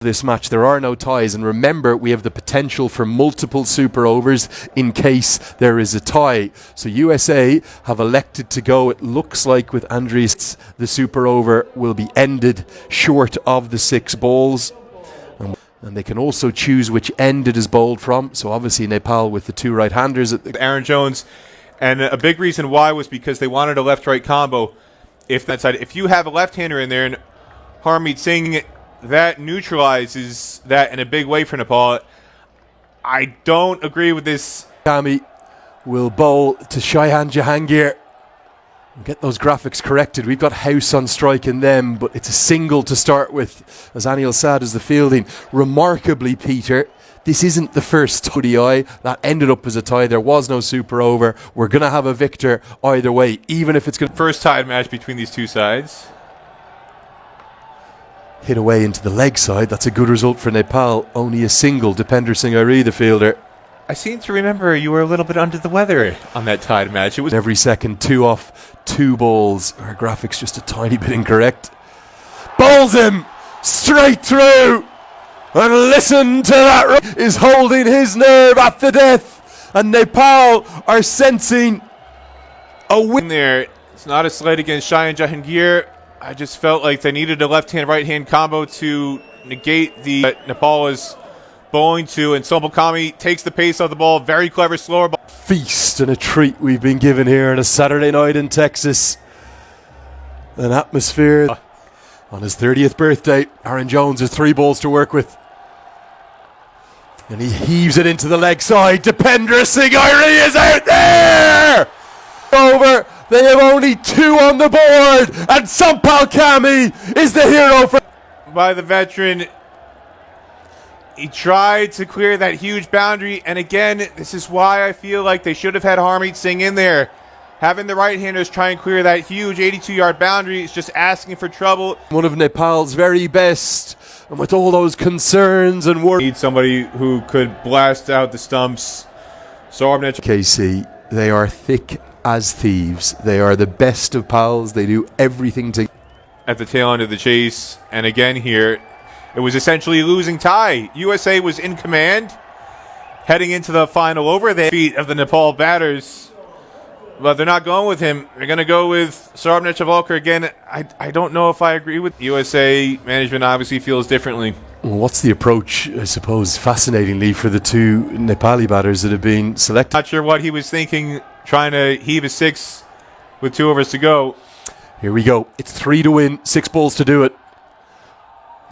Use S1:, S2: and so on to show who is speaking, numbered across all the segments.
S1: This match, there are no ties, and remember, we have the potential for multiple super overs in case there is a tie. So USA have elected to go, it looks like, with Andries. The super over will be ended short of the 6 balls, and they can also choose which end it is bowled from. So obviously Nepal with the 2 right-handers.
S2: Aaron Jones, and a big reason why was because they wanted a left-right combo. If you have a left-hander in there, and Harmeet Singh, that neutralizes that in a big way for Nepal. I don't agree with this.
S1: Kami will bowl to Shayan Jahangir. Get those graphics corrected. We've got House on strike in them, but it's a single to start with, as Anil Sad is the fielding. Remarkably, Peter, this isn't the first ODI that ended up as a tie. There was no super over. We're going to have a victor either way, even if it's going to...
S2: First tied match between these two sides.
S1: Hit away into the leg side. That's a good result for Nepal. Only a single. Dipendra Singh, the fielder.
S2: I seem to remember you were a little bit under the weather on that tied match. It was
S1: every second, 2 off, 2 balls. Our graphics just a tiny bit incorrect. Bowls him straight through. And listen to that. Is holding his nerve at the death. And Nepal are sensing a win
S2: there. It's not a slate against Shayan Jahangir. I just felt like they needed a left-hand, right-hand combo to negate the Nepal was bowling to, and Sobukami takes the pace of the ball. Very clever slower ball.
S1: Feast and a treat we've been given here on a Saturday night in Texas. An atmosphere. On his 30th birthday, Aaron Jones has 3 balls to work with. And he heaves it into the leg side. Dipendra Singh is out there! Over. They have only 2 on the board, and Sampal Kami is the hero for...
S2: By the veteran. He tried to clear that huge boundary, and again, this is why I feel like they should have had Harmeet Singh in there. Having the right-handers try and clear that huge 82-yard boundary is just asking for trouble.
S1: One of Nepal's very best, and with all those concerns and worries...
S2: Need somebody who could blast out the stumps. Saurabh,
S1: KC, they are thick as thieves. They are the best of pals. They do everything to...
S2: At the tail end of the chase, and again here, it was essentially a losing tie. USA was in command heading into the final over. They feet of the Nepal batters, but they're not going with him. They're going to go with Saurabh Netravalkar again. I don't know if I agree with USA management. Obviously feels differently.
S1: Well, what's the approach, I suppose, fascinatingly, for the 2 Nepali batters that have been selected?
S2: Not sure what he was thinking, trying to heave a 6 with 2 overs to go.
S1: Here we go. It's 3 to win, 6 balls to do it.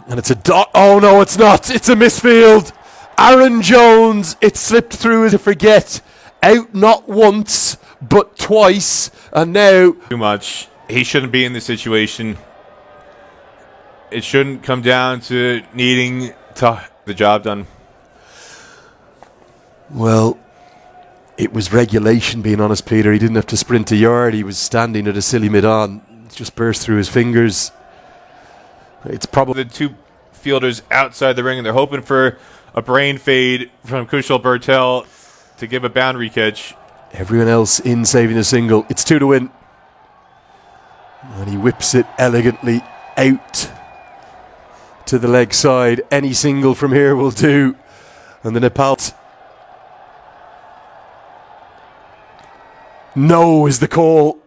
S1: And it's a dot. Oh no, it's not. It's a misfield. Aaron Jones, it slipped through to forget. Out not once, but twice. And now...
S2: Too much. He shouldn't be in this situation. It shouldn't come down to needing the job done.
S1: Well, it was regulation, being honest, Peter. He didn't have to sprint a yard. He was standing at a silly mid-on. It just burst through his fingers. It's probably
S2: the 2 fielders outside the ring, and they're hoping for a brain fade from Kushal Patel to give a boundary catch.
S1: Everyone else in saving a single. It's 2 to win. And he whips it elegantly out to the leg side. Any single from here will do. And the Nepal... No is the call.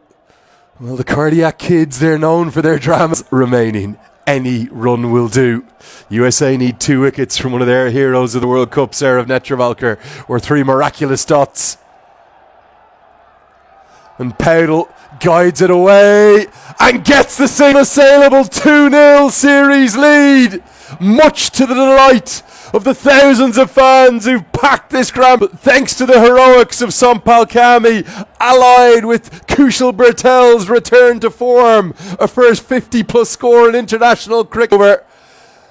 S1: Well, the cardiac kids, they're known for their dramas. Remaining. Any run will do. USA need 2 wickets from one of their heroes of the World Cup, Saurabh Netravalkar, or 3 miraculous dots. And Paudel guides it away and gets the single assailable 2-0 series lead, much to the delight of the thousands of fans who've packed this ground. But thanks to the heroics of Sampal Kami, allied with Kushal Patel's return to form, a first 50-plus score in international cricket,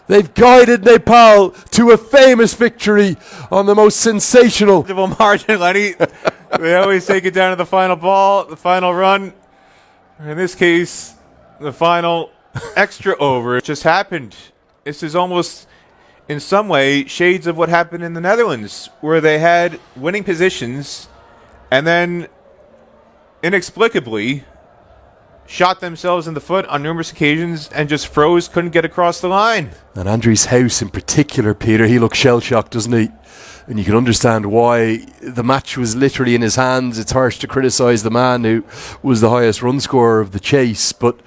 S1: they've guided Nepal to a famous victory on the most sensational
S2: margin, Lenny. They always take it down to the final ball, the final run. In this case, the final extra over. It just happened. This is almost, in some way, shades of what happened in the Netherlands, where they had winning positions, and then, inexplicably, shot themselves in the foot on numerous occasions and just froze, couldn't get across the line.
S1: And Andries' house in particular, Peter, he looks shell-shocked, doesn't he? And you can understand why. The match was literally in his hands. It's harsh to criticise the man who was the highest run scorer of the chase, but